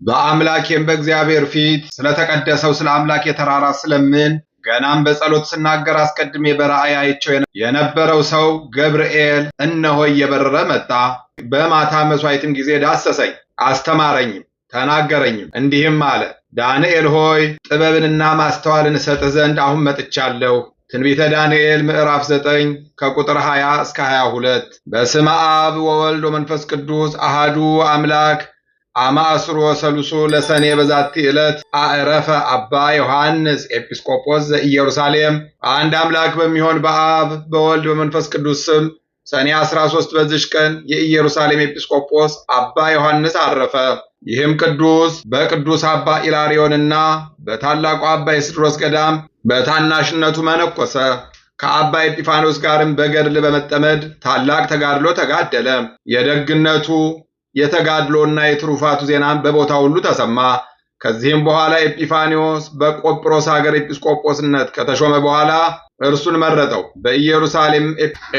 በአምላኬም በእግዚአብሔር ፊት ስለተቀደሰው ስለ አምላኬ ተራራ ስለምን ገናም በጸሎት ስናገር አስቀድሜ በራእይ አይቼው የነበረው ሰው ገብርኤል እነሆ እየበረረ መጣ። በማታ መሥዋዕትም ጊዜ ዳሰሰኝ፣ አስተማረኝም፣ ተናገረኝም፣ እንዲህም አለ። ዳንኤል ሆይ ጥበብንና ማስተዋልን እሰጥህ ዘንድ አሁን መጥቻለሁ። ትንቢተ ዳንኤል ምዕራፍ 9 ከቁጥር 20 እስከ 22። በስመ አብ ወወልድ ወመንፈስ ቅዱስ አሃዱ አምላክ አማስሮ ሰሉሱ ለሰኔ በዛቲ ዕለት አዕረፈ አባ ዮሐንስ ኤጲስቆጶስ ዘኢየሩሳሌም። አንድ አምላክ በሚሆን በአብ በወልድ በመንፈስ ቅዱስ ስም ሰኔ 13 በዚች ቀን የኢየሩሳሌም ኤጲስቆጶስ አባ ዮሐንስ አረፈ። ይህም ቅዱስ በቅዱስ አባ ኢላሪዮንና በታላቁ አባ የስድሮስ ገዳም በታናሽነቱ መነኮሰ። ከአባ ኤጲፋኖስ ጋርም በገድል በመጠመድ ታላቅ ተጋድሎ ተጋደለ። የደግነቱ የተጋድሎና የትሩፋቱ ዜናም በቦታው ሁሉ ተሰማ። ከዚህም በኋላ ኤጲፋኒዎስ በቆጵሮስ ሀገር ኤጲስቆጶስነት ከተሾመ በኋላ እርሱን መረጠው፣ በኢየሩሳሌም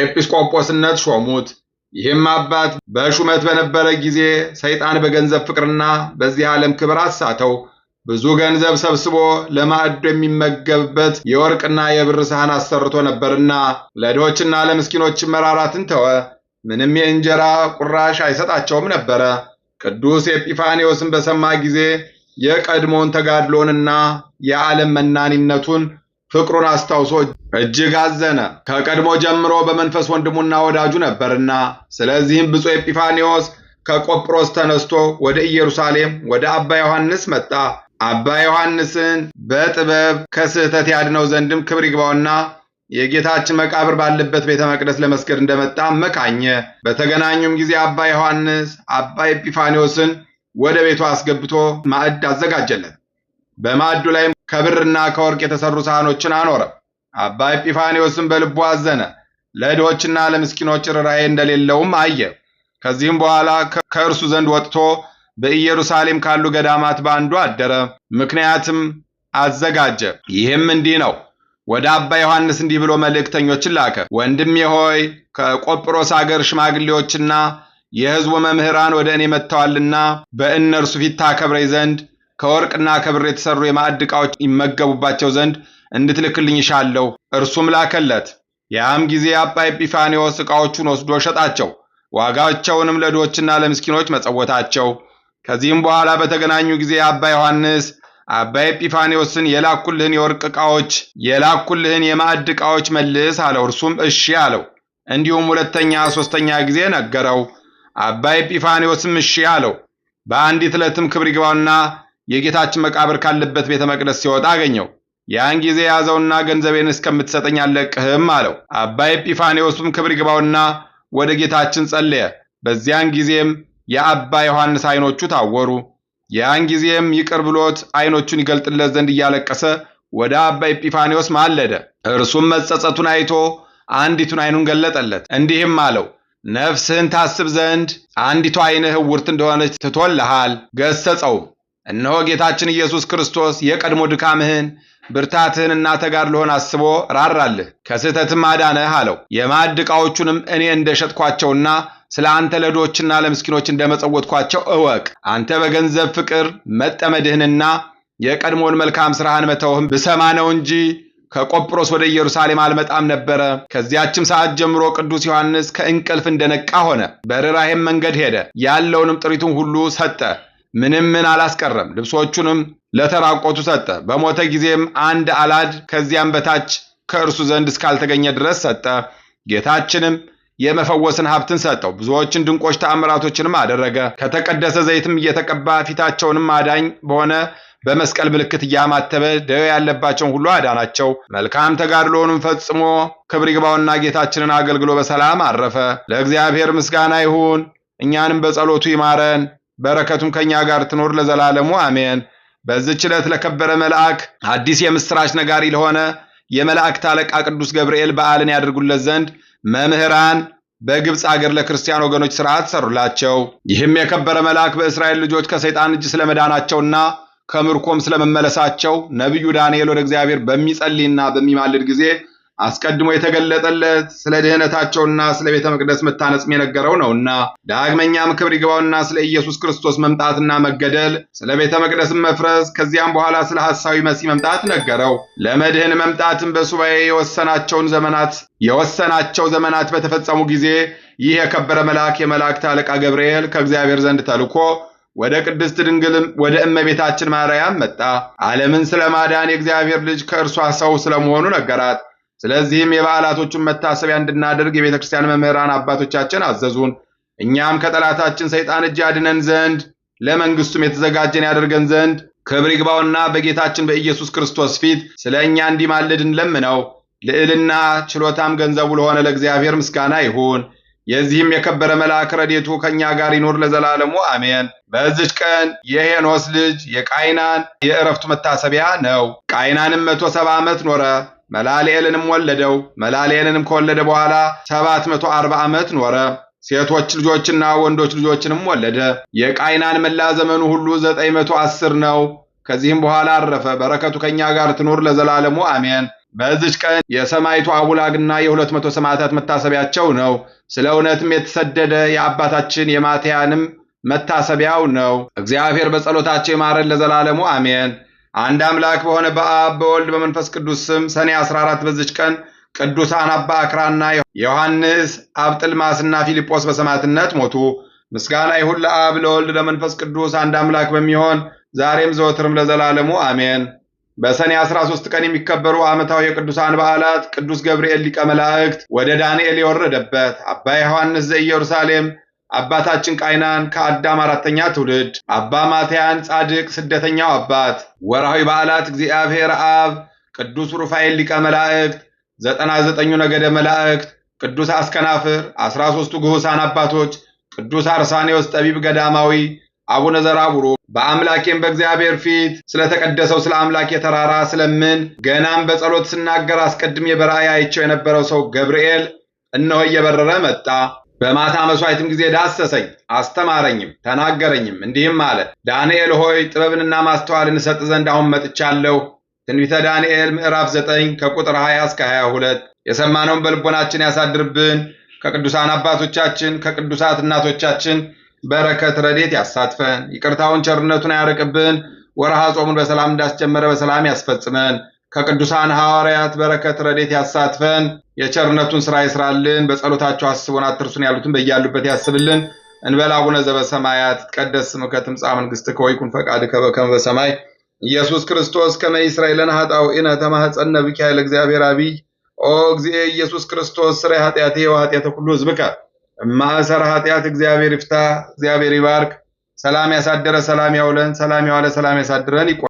ኤጲስቆጶስነት ሾሙት። ይህም አባት በሹመት በነበረ ጊዜ ሰይጣን በገንዘብ ፍቅርና በዚህ ዓለም ክብር አሳተው። ብዙ ገንዘብ ሰብስቦ ለማዕዱ የሚመገብበት የወርቅና የብር ሳህን አሰርቶ ነበርና ለድሆችና ለምስኪኖች መራራትን ተወ። ምንም የእንጀራ ቁራሽ አይሰጣቸውም ነበረ። ቅዱስ ኤጲፋኒዎስን በሰማ ጊዜ የቀድሞውን ተጋድሎንና የዓለም መናኒነቱን ፍቅሩን አስታውሶ እጅግ አዘነ። ከቀድሞ ጀምሮ በመንፈስ ወንድሙና ወዳጁ ነበርና። ስለዚህም ብፁዕ ኤጲፋኒዎስ ከቆጵሮስ ተነስቶ ወደ ኢየሩሳሌም ወደ አባ ዮሐንስ መጣ። አባ ዮሐንስን በጥበብ ከስህተት ያድነው ዘንድም ክብር ይግባውና የጌታችን መቃብር ባለበት ቤተ መቅደስ ለመስገድ እንደመጣ መካኘ። በተገናኙም ጊዜ አባ ዮሐንስ አባ ኤጲፋኒዎስን ወደ ቤቱ አስገብቶ ማዕድ አዘጋጀለት። በማዕዱ ላይም ከብርና ከወርቅ የተሰሩ ሳህኖችን አኖረ። አባ ኤጲፋኒዎስም በልቡ አዘነ፣ ለድሆችና ለምስኪኖች ርኅራኄ እንደሌለውም አየ። ከዚህም በኋላ ከእርሱ ዘንድ ወጥቶ በኢየሩሳሌም ካሉ ገዳማት በአንዱ አደረ። ምክንያትም አዘጋጀ። ይህም እንዲህ ነው። ወደ አባ ዮሐንስ እንዲህ ብሎ መልእክተኞችን ላከ። ወንድሜ ሆይ ከቆጵሮስ አገር ሽማግሌዎችና የሕዝቡ መምህራን ወደ እኔ መጥተዋልና በእነርሱ ፊት ታከብረኝ ዘንድ ከወርቅና ከብር የተሰሩ የማዕድ ዕቃዎች ይመገቡባቸው ዘንድ እንድትልክልኝ ይሻለሁ። እርሱም ላከለት። ያም ጊዜ አባ ኤጲፋኒዎስ ዕቃዎቹን ወስዶ ሸጣቸው፣ ዋጋቸውንም ለድሆችና ለምስኪኖች መጸወታቸው። ከዚህም በኋላ በተገናኙ ጊዜ አባ ዮሐንስ አባ ኤጲፋኒዎስን የላኩልህን የወርቅ ዕቃዎች የላኩልህን የማዕድ ዕቃዎች መልስ አለው። እርሱም እሺ አለው። እንዲሁም ሁለተኛ ሦስተኛ ጊዜ ነገረው። አባ ኤጲፋኒዎስም እሺ አለው። በአንዲት ዕለትም ክብር ይግባውና የጌታችን መቃብር ካለበት ቤተ መቅደስ ሲወጣ አገኘው። ያን ጊዜ ያዘውና ገንዘቤን እስከምትሰጠኝ አልለቅህም አለው። አባ ኤጲፋኒዎስም ክብር ይግባውና ወደ ጌታችን ጸለየ። በዚያን ጊዜም የአባ ዮሐንስ ዓይኖቹ ታወሩ። ያን ጊዜም ይቅር ብሎት ዓይኖቹን ይገልጥለት ዘንድ እያለቀሰ ወደ አባ ኤጲፋኒዎስ ማለደ። እርሱም መጸጸቱን አይቶ አንዲቱን ዓይኑን ገለጠለት፣ እንዲህም አለው፣ ነፍስህን ታስብ ዘንድ አንዲቱ ዓይንህ ዕውርት እንደሆነች ትቶልሃል። ገሰጸውም። እነሆ ጌታችን ኢየሱስ ክርስቶስ የቀድሞ ድካምህን ብርታትህንና ተጋድሎህን አስቦ ራራልህ፣ ከስህተትም አዳነህ አለው። የማዕድ ዕቃዎቹንም እኔ እንደሸጥኳቸውና ስለ አንተ ለድሆችና ለምስኪኖች እንደመጸወትኳቸው እወቅ። አንተ በገንዘብ ፍቅር መጠመድህንና የቀድሞውን መልካም ሥራህን መተውህም ብሰማ ነው እንጂ ከቆጵሮስ ወደ ኢየሩሳሌም አልመጣም ነበረ። ከዚያችም ሰዓት ጀምሮ ቅዱስ ዮሐንስ ከእንቅልፍ እንደነቃ ሆነ። በርኅራኄም መንገድ ሄደ። ያለውንም ጥሪቱን ሁሉ ሰጠ፣ ምንም ምን አላስቀረም። ልብሶቹንም ለተራቆቱ ሰጠ። በሞተ ጊዜም አንድ አላድ ከዚያም በታች ከእርሱ ዘንድ እስካልተገኘ ድረስ ሰጠ። ጌታችንም የመፈወስን ሀብትን ሰጠው። ብዙዎችን ድንቆች ተአምራቶችንም አደረገ። ከተቀደሰ ዘይትም እየተቀባ ፊታቸውንም አዳኝ በሆነ በመስቀል ምልክት እያማተበ ደዌ ያለባቸውን ሁሉ አዳናቸው። መልካም ተጋድሎውንም ፈጽሞ ክብር ይግባውና ጌታችንን አገልግሎ በሰላም አረፈ። ለእግዚአብሔር ምስጋና ይሁን፣ እኛንም በጸሎቱ ይማረን፣ በረከቱም ከኛ ጋር ትኖር ለዘላለሙ አሜን። በዚህች ዕለት ለከበረ መልአክ አዲስ የምስራች ነጋሪ ለሆነ የመላእክት አለቃ ቅዱስ ገብርኤል በዓልን ያደርጉለት ዘንድ መምህራን በግብፅ አገር ለክርስቲያን ወገኖች ሥርዓት ሰሩላቸው። ይህም የከበረ መልአክ በእስራኤል ልጆች ከሰይጣን እጅ ስለመዳናቸውና ከምርኮም ስለመመለሳቸው ነቢዩ ዳንኤል ወደ እግዚአብሔር በሚጸልይና በሚማልድ ጊዜ አስቀድሞ የተገለጠለት ስለ ድህነታቸውና ስለ ቤተ መቅደስ መታነጽም የነገረው ነውና። ዳግመኛም ክብር ይግባውና ስለ ኢየሱስ ክርስቶስ መምጣትና መገደል፣ ስለ ቤተ መቅደስም መፍረስ፣ ከዚያም በኋላ ስለ ሐሳዊ መሲህ መምጣት ነገረው። ለመድህን መምጣትም በሱባኤ የወሰናቸው ዘመናት በተፈጸሙ ጊዜ ይህ የከበረ መልአክ የመላእክት አለቃ ገብርኤል ከእግዚአብሔር ዘንድ ተልኮ ወደ ቅድስት ድንግልም ወደ እመቤታችን ማርያም መጣ። ዓለምን ስለማዳን የእግዚአብሔር ልጅ ከእርሷ ሰው ስለመሆኑ ነገራት። ስለዚህም የበዓላቶቹን መታሰቢያ እንድናደርግ የቤተ ክርስቲያን መምህራን አባቶቻችን አዘዙን። እኛም ከጠላታችን ሰይጣን እጅ ያድነን ዘንድ ለመንግስቱም የተዘጋጀን ያደርገን ዘንድ ክብር ይግባውና በጌታችን በኢየሱስ ክርስቶስ ፊት ስለ እኛ እንዲማልድ እንለምነው። ልዕልና ችሎታም ገንዘቡ ለሆነ ለእግዚአብሔር ምስጋና ይሁን። የዚህም የከበረ መልአክ ረድኤቱ ከእኛ ጋር ይኑር ለዘላለሙ አሜን። በዚች ቀን የሄኖስ ልጅ የቃይናን የዕረፍቱ መታሰቢያ ነው። ቃይናንም 170 ዓመት ኖረ፣ መላልኤልንም ወለደው። መላልኤልንም ከወለደ በኋላ 740 ዓመት ኖረ። ሴቶች ልጆችና ወንዶች ልጆችንም ወለደ። የቃይናን መላ ዘመኑ ሁሉ 910 ነው። ከዚህም በኋላ አረፈ። በረከቱ ከእኛ ጋር ትኑር ለዘላለሙ አሜን። በዚች ቀን የሰማዕቱ አቡላግና የ200 ሰማዕታት መታሰቢያቸው ነው። ስለ እውነትም የተሰደደ የአባታችን የማትያንም መታሰቢያው ነው። እግዚአብሔር በጸሎታቸው ይማረን ለዘላለሙ አሜን። አንድ አምላክ በሆነ በአብ በወልድ በመንፈስ ቅዱስ ስም ሰኔ 14 በዚች ቀን ቅዱሳን አባ አክራና ዮሐንስ፣ አብጥልማስና ፊልጶስ በሰማዕትነት ሞቱ። ምስጋና ይሁን ለአብ ለወልድ ለመንፈስ ቅዱስ አንድ አምላክ በሚሆን ዛሬም ዘወትርም ለዘላለሙ አሜን። በሰኔ 13 ቀን የሚከበሩ ዓመታዊ የቅዱሳን በዓላት ቅዱስ ገብርኤል ሊቀ መላእክት ወደ ዳንኤል የወረደበት፣ አባ ዮሐንስ ዘኢየሩሳሌም፣ አባታችን ቃይናን ከአዳም 4ኛ ትውልድ፣ አባ ማትያን ጻድቅ ስደተኛው አባት። ወርሃዊ በዓላት እግዚአብሔር አብ፣ ቅዱስ ሩፋኤል ሊቀ መላእክት፣ 99ኙ ነገደ መላእክት፣ ቅዱስ አስከናፍር፣ 13ቱ ግሁሳን አባቶች፣ ቅዱስ አርሳኔዎስ ጠቢብ ገዳማዊ፣ አቡነ ዘራቡሩክ። በአምላኬም በእግዚአብሔር ፊት ስለተቀደሰው ስለ አምላኬ ተራራ ስለምን ገናም በጸሎት ስናገር አስቀድሜ በራእይ አይቼው የነበረው ሰው ገብርኤል እነሆ እየበረረ መጣ። በማታ መሥዋዕትም ጊዜ ዳሰሰኝ፣ አስተማረኝም፣ ተናገረኝም፣ እንዲህም አለ። ዳንኤል ሆይ ጥበብንና ማስተዋልን እሰጥ ዘንድ አሁን መጥቻለሁ። ትንቢተ ዳንኤል ምዕራፍ 9 ከቁጥር 20 እስከ 22። የሰማነውን በልቦናችን ያሳድርብን። ከቅዱሳን አባቶቻችን ከቅዱሳት እናቶቻችን በረከት ረድኤት ያሳትፈን። ይቅርታውን ቸርነቱን ያርቅብን። ወርሃ ጾሙን በሰላም እንዳስጀመረ በሰላም ያስፈጽመን። ከቅዱሳን ሐዋርያት በረከት ረድኤት ያሳትፈን። የቸርነቱን ሥራ ይስራልን። በጸሎታቸው አስቡን አትርሱን ያሉትን በያሉበት ያስብልን። እንበል አቡነ ዘበሰማያት ይትቀደስ ስምከ ትምጻእ መንግሥትከ ወይኩን ፈቃድከ በከመ በሰማይ ኢየሱስ ክርስቶስ ከመ ይስረይ ለነ ኃጣውኢነ ተማኅፀነ ብከ ኃይለ እግዚአብሔር አብይ ኦ እግዚእ ኢየሱስ ክርስቶስ ስረይ ኃጢአቴ ወኃጢአተ ኩሉ ሕዝብከ እማእሰረ ኃጢአት እግዚአብሔር ይፍታ። እግዚአብሔር ይባርክ። ሰላም ያሳደረ ሰላም ያውለን፣ ሰላም ያዋለ ሰላም ያሳድረን።